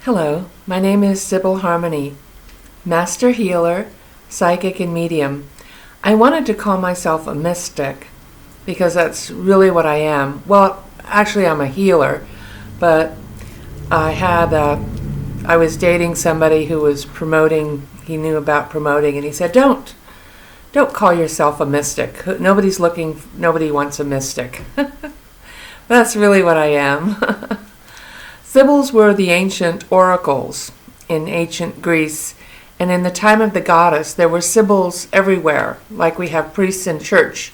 Hello, my name is Sybil Harmony, Master Healer, Psychic, and Medium. I wanted to call myself a mystic because that's really what I am. Well, actually I'm a healer, but I was dating somebody who was promoting, he knew about promoting, and he said, don't call yourself a mystic. Nobody wants a mystic. That's really what I am. Sibyls were the ancient oracles in ancient Greece, and in the time of the goddess, there were sibyls everywhere, like we have priests in church.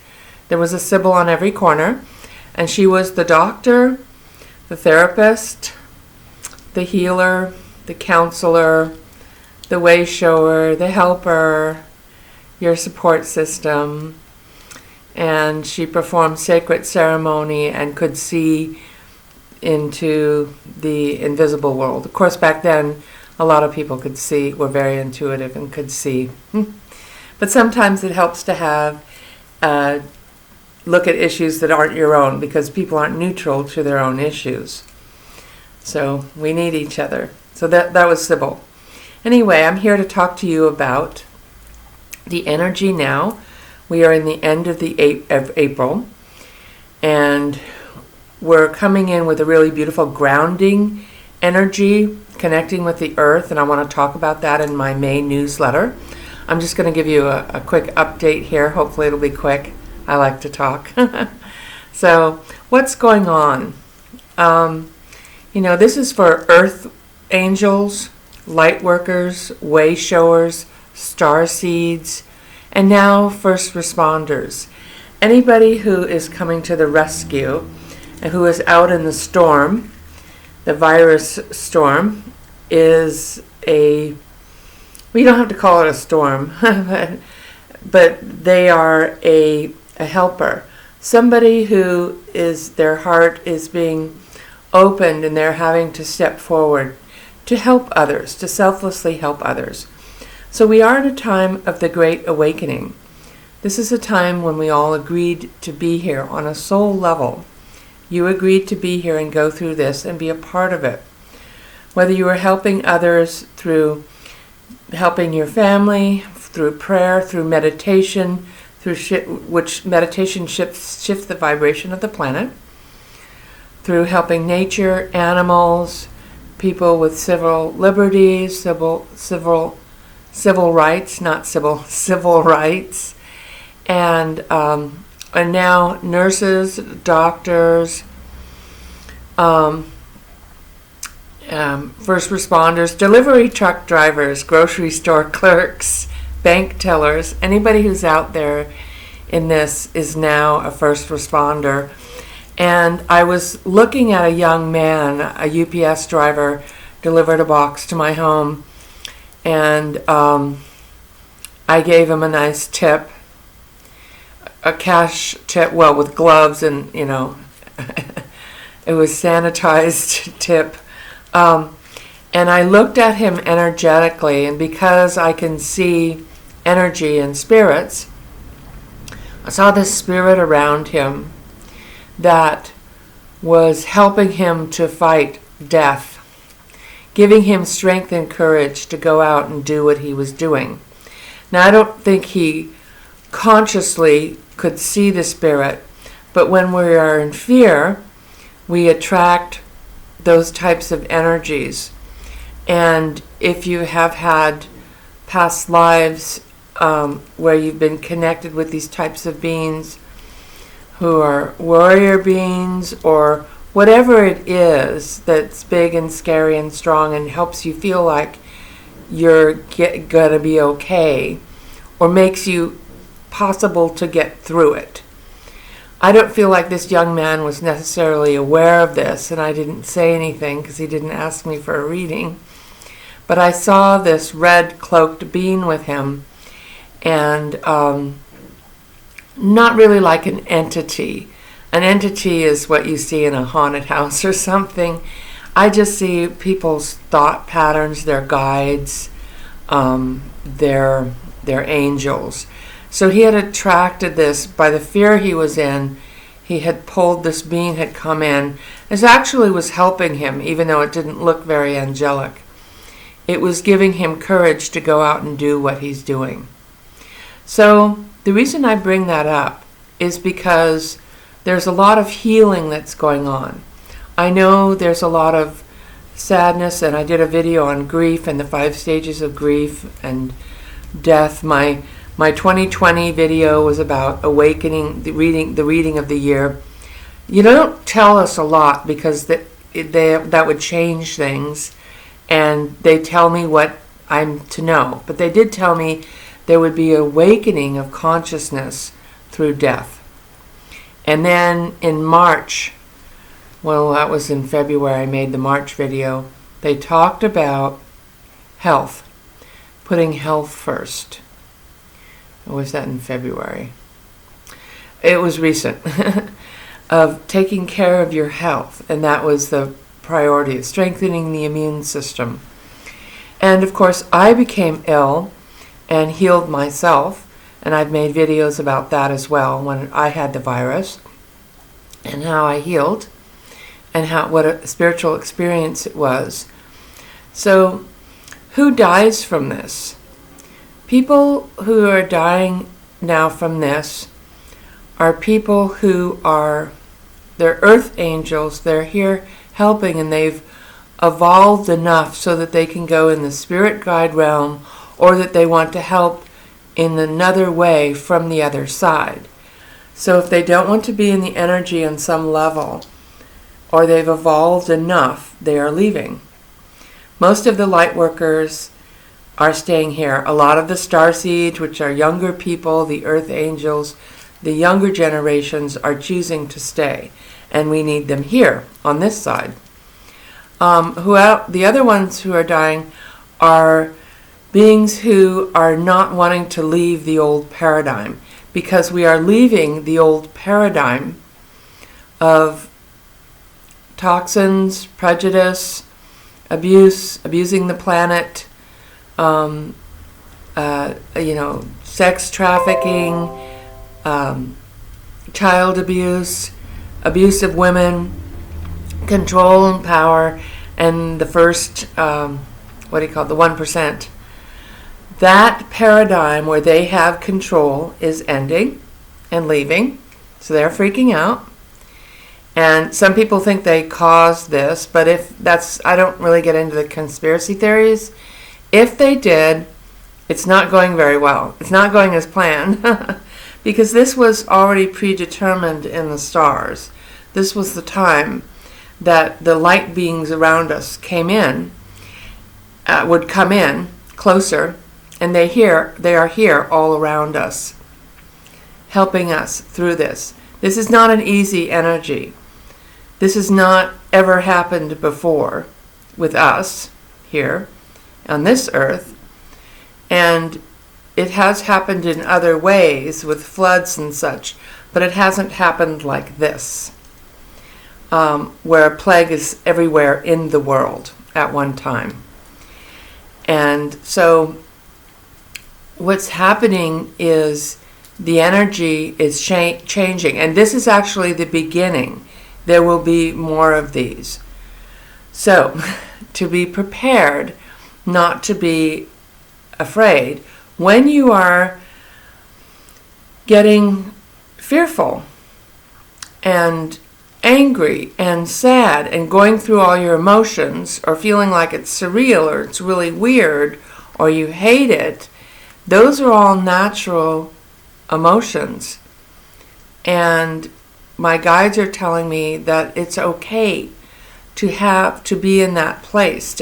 There was a sibyl on every corner, and she was the doctor, the therapist, the healer, the counselor, the way shower, the helper, your support system, and she performed sacred ceremony and could see into the invisible world. Of course, back then, a lot of people were very intuitive and could see. But sometimes it helps to have look at issues that aren't your own, because people aren't neutral to their own issues. So we need each other. So that was Sybil. Anyway, I'm here to talk to you about the energy now. We are in the end of April, and we're coming in with a really beautiful grounding energy, connecting with the earth, and I want to talk about that in my May newsletter. I'm just going to give you a quick update here. Hopefully it'll be quick. I like to talk. So what's going on? This is for earth angels, light workers, way showers, star seeds, and now first responders. Anybody who is coming to the rescue and who is out in the storm, the virus storm, is we don't have to call it a storm, but they are a helper. Somebody who their heart is being opened and they're having to step forward to help others, to selflessly help others. So we are in a time of the Great Awakening. This is a time when we all agreed to be here on a soul level. You agreed to be here and go through this and be a part of it. Whether you are helping others through helping your family, through prayer, through meditation, which meditation shifts the vibration of the planet, through helping nature, animals, people with civil liberties, civil rights, not civil rights, and now nurses, doctors, first responders, delivery truck drivers, grocery store clerks, bank tellers. Anybody who's out there in this is now a first responder. And I was looking at a young man, a UPS driver, delivered a box to my home, and I gave him a nice tip, a cash tip, well, with gloves and, it was sanitized tip. And I looked at him energetically, and because I can see energy and spirits, I saw this spirit around him that was helping him to fight death, giving him strength and courage to go out and do what he was doing. Now, I don't think he consciously could see the spirit, but when we are in fear, we attract those types of energies. And if you have had past lives where you've been connected with these types of beings who are warrior beings, or whatever it is that's big and scary and strong and helps you feel like you're gonna be okay, or makes you possible to get through it. I don't feel like this young man was necessarily aware of this, and I didn't say anything because he didn't ask me for a reading. But I saw this red cloaked being with him, and not really like an entity. An entity is what you see in a haunted house or something. I just see people's thought patterns, their guides, their angels. So he had attracted this by the fear he was in. he had pulled, this being had come in. It actually was helping him, even though it didn't look very angelic. It was giving him courage to go out and do what he's doing. So the reason I bring that up is because there's a lot of healing that's going on. I know there's a lot of sadness, and I did a video on grief and the 5 stages of grief and death. My 2020 video was about awakening, the reading of the year. You don't tell us a lot because that would change things, and they tell me what I'm to know. But they did tell me there would be awakening of consciousness through death. And then in March, well, that was in February, I made the March video, they talked about health, putting health first. Or was that in February? It was recent. Of taking care of your health, and that was the priority, strengthening the immune system. And of course, I became ill and healed myself, and I've made videos about that as well, when I had the virus, and how I healed, and what a spiritual experience it was. So, who dies from this? People who are dying now from this are people who are, they're earth angels, they're here helping, and they've evolved enough so that they can go in the spirit guide realm, or that they want to help in another way from the other side. So if they don't want to be in the energy on some level, or they've evolved enough, they are leaving. Most of the light workers are staying here. A lot of the starseeds, which are younger people, the earth angels, the younger generations are choosing to stay, and we need them here on this side. The other ones who are dying are beings who are not wanting to leave the old paradigm, because we are leaving the old paradigm of toxins, prejudice, abusing the planet, sex trafficking, child abuse, abuse of women, control and power, and the first, the 1%. That paradigm where they have control is ending and leaving, so they're freaking out. And some people think they caused this, but I don't really get into the conspiracy theories. If they did, it's not going very well. It's not going as planned, because this was already predetermined in the stars. This was the time that the light beings around us would come in closer, and they are here all around us, helping us through this. This is not an easy energy. This has not ever happened before with us here on this earth, and it has happened in other ways with floods and such, but it hasn't happened like this, where a plague is everywhere in the world at one time. And so what's happening is the energy is changing, and this is actually the beginning. There will be more of these. So, to be prepared, not to be afraid. When you are getting fearful and angry and sad and going through all your emotions, or feeling like it's surreal or it's really weird or you hate it, those are all natural emotions. And my guides are telling me that it's okay to be in that place,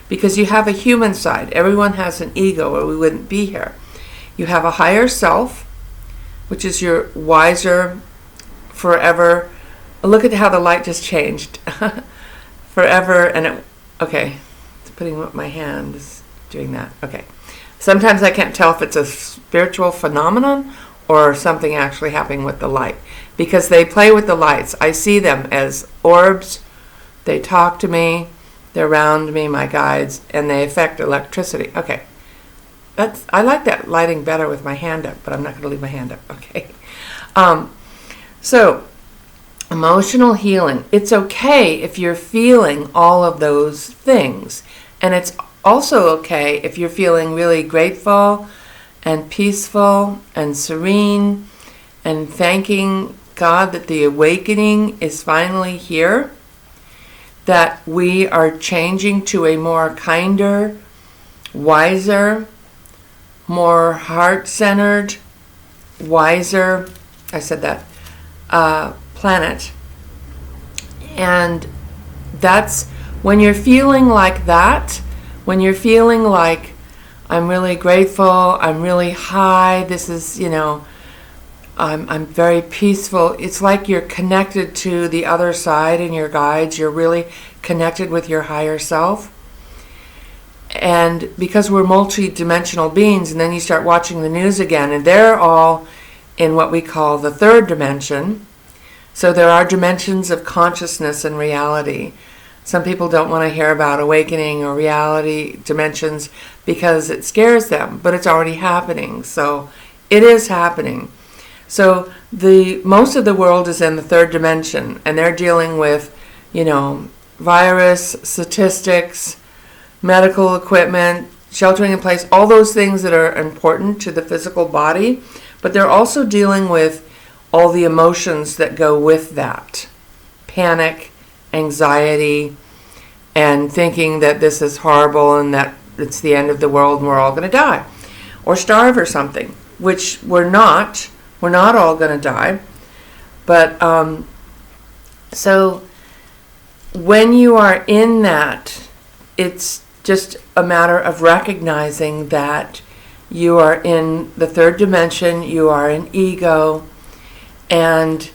because you have a human side. Everyone has an ego, or we wouldn't be here. You have a higher self, which is your wiser, forever. Look at how the light just changed. Forever, putting up my hand is doing that. Okay. Sometimes I can't tell if it's a spiritual phenomenon or something actually happening with the light, because they play with the lights. I see them as orbs. They talk to me. They're around me, my guides, and they affect electricity. Okay. I like that lighting better with my hand up, but I'm not going to leave my hand up. Okay. So, emotional healing. It's okay if you're feeling all of those things. And it's also okay if you're feeling really grateful and peaceful and serene and thanking God that the awakening is finally here, that we are changing to a more kinder, wiser, more heart-centered, wiser, I said that, planet. And that's when you're feeling like that, when you're feeling like, I'm really grateful, I'm really high, this is, I'm very peaceful. It's like you're connected to the other side and your guides. You're really connected with your higher self. And because we're multi-dimensional beings, and then you start watching the news again, and they're all in what we call the third dimension. So there are dimensions of consciousness and reality. Some people don't want to hear about awakening or reality dimensions because it scares them, but it's already happening. So it is happening. So most of the world is in the third dimension, and they're dealing with, virus, statistics, medical equipment, sheltering in place, all those things that are important to the physical body, but they're also dealing with all the emotions that go with that. Panic, anxiety, and thinking that this is horrible and that it's the end of the world and we're all going to die or starve or something, which we're not. We're not all going to die. But so when you are in that, it's just a matter of recognizing that you are in the third dimension, you are in ego, and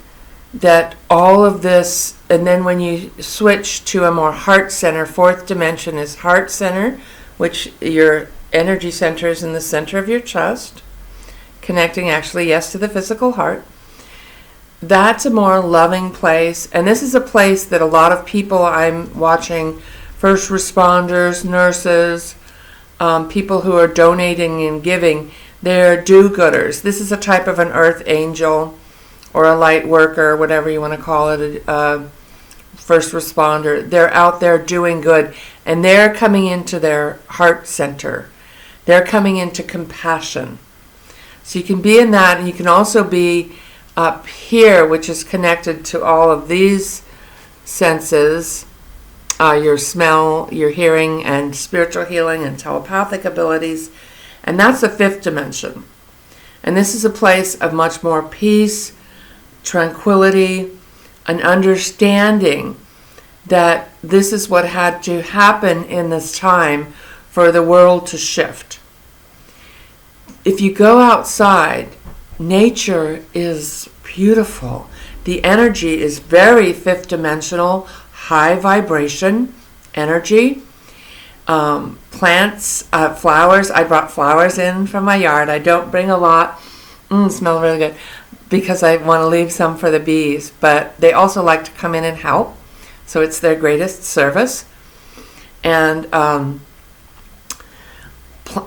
that all of this, and then when you switch to a more heart center, fourth dimension is heart center, which your energy center is in the center of your chest, connecting actually, yes, to the physical heart. That's a more loving place, and this is a place that a lot of people I'm watching, first responders, nurses, people who are donating and giving, they're do-gooders. This is a type of an earth angel or a light worker, whatever you want to call it, a first responder. They're out there doing good, and they're coming into their heart center. They're coming into compassion. So you can be in that, and you can also be up here, which is connected to all of these senses, your smell, your hearing, and spiritual healing and telepathic abilities. And that's the fifth dimension. And this is a place of much more peace, tranquility, an understanding that this is what had to happen in this time for the world to shift. If you go outside, nature is beautiful. The energy is very fifth dimensional, high vibration energy. Plants, flowers. I brought flowers in from my yard. I don't bring a lot. Smell really good because I want to leave some for the bees. But they also like to come in and help. So it's their greatest service. And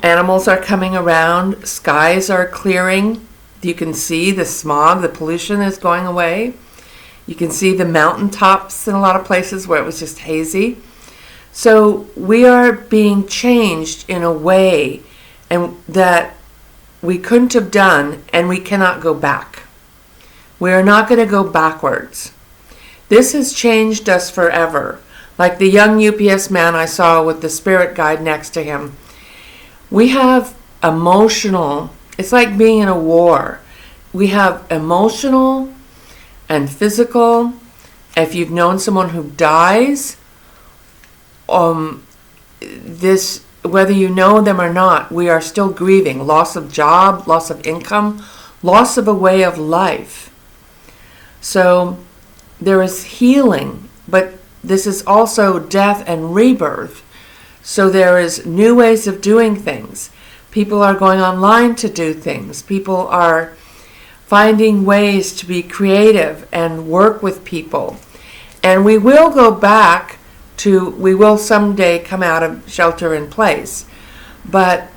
animals are coming around. Skies are clearing. You can see the smog, the pollution is going away. You can see the mountaintops in a lot of places where it was just hazy. So we are being changed in a way and that we couldn't have done, and we cannot go back. We are not going to go backwards. This has changed us forever. Like the young UPS man I saw with the spirit guide next to him. We have emotional, it's like being in a war. We have emotional and physical. If you've known someone who dies, this, whether you know them or not, we are still grieving. Loss of job, loss of income, loss of a way of life. So there is healing, but this is also death and rebirth. So there is new ways of doing things. People are going online to do things. People are finding ways to be creative and work with people. And we will go back to, we will someday come out of shelter in place. But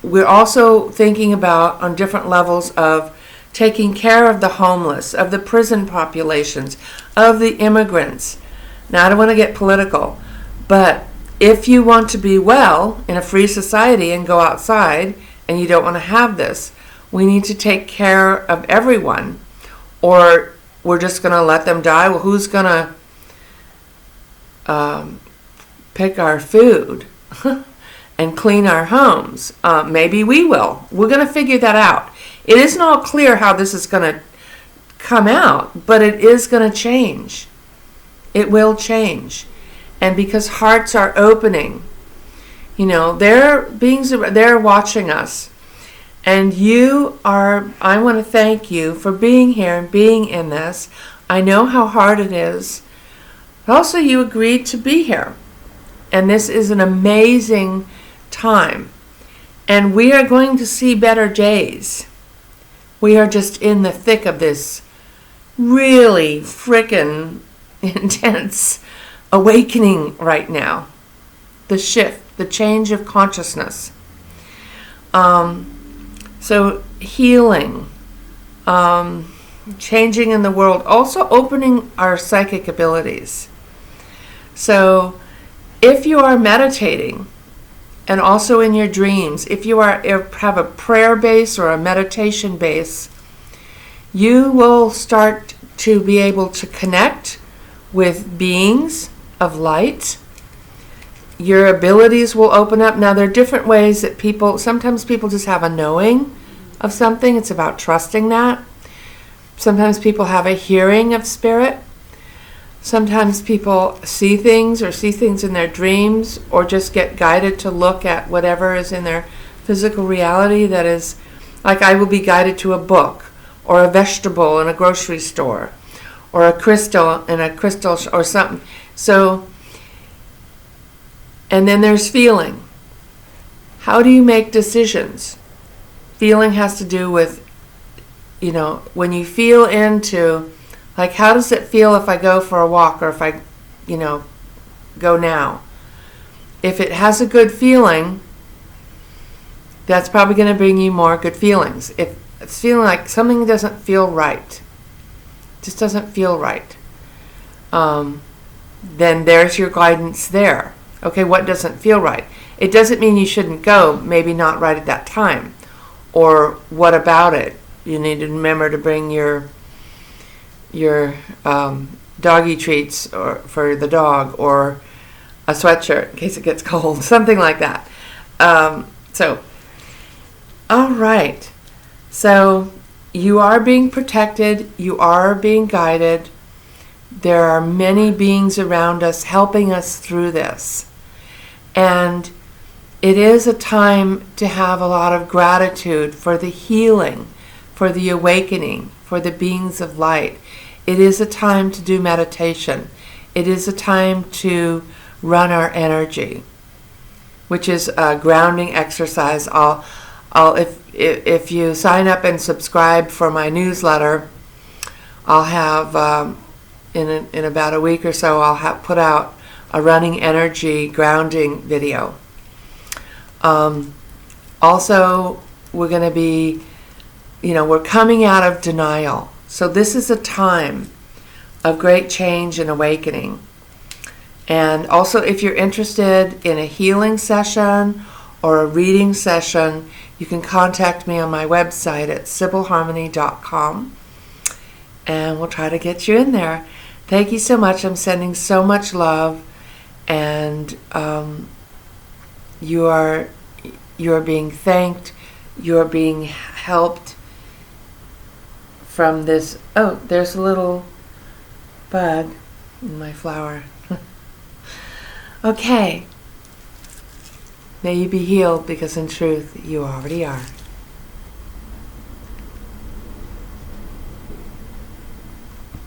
we're also thinking about on different levels of taking care of the homeless, of the prison populations, of the immigrants. Now, I don't want to get political, but if you want to be well in a free society and go outside and you don't want to have this, we need to take care of everyone, or we're just going to let them die. Well, who's going to pick our food and clean our homes? Maybe we will. We're going to figure that out. It isn't all clear how this is going to come out, but it is going to change. It will change. And because hearts are opening, they're watching us. And I want to thank you for being here and being in this. I know how hard it is. But also, you agreed to be here. And this is an amazing time. And we are going to see better days. We are just in the thick of this really frickin' intense awakening right now. The shift, the change of consciousness. So healing, changing in the world, also opening our psychic abilities. So if you are meditating, and also in your dreams, if you have a prayer base or a meditation base, you will start to be able to connect with beings of light. Your abilities will open up. Now, there are different ways that sometimes people just have a knowing of something. It's about trusting that. Sometimes people have a hearing of spirit. Sometimes people see things in their dreams, or just get guided to look at whatever is in their physical reality that is, like I will be guided to a book, or a vegetable in a grocery store, or a crystal in a crystal or something. So, and then there's feeling. How do you make decisions? Feeling has to do with, when you feel into, like, how does it feel if I go for a walk, or if I, go now? If it has a good feeling, that's probably going to bring you more good feelings. If it's feeling like something doesn't feel right, just doesn't feel right, then there's your guidance there. Okay, what doesn't feel right? It doesn't mean you shouldn't go, maybe not right at that time. Or what about it? You need to remember to bring your doggy treats for the dog, or a sweatshirt in case it gets cold, something like that. All right. So you are being protected. You are being guided. There are many beings around us helping us through this. And it is a time to have a lot of gratitude for the healing, for the awakening, for the beings of light. It is a time to do meditation. It is a time to run our energy, which is a grounding exercise. If you sign up and subscribe for my newsletter, I'll have in about a week or so, I'll put out a running energy grounding video. Also, we're going to be, we're coming out of denial. So this is a time of great change and awakening. And also, if you're interested in a healing session or a reading session, you can contact me on my website at sibylharmony.com, and we'll try to get you in there. Thank you so much. I'm sending so much love, and you are being thanked. You are being helped from this. Oh, there's a little bug in my flower. Okay. May you be healed, because in truth, you already are.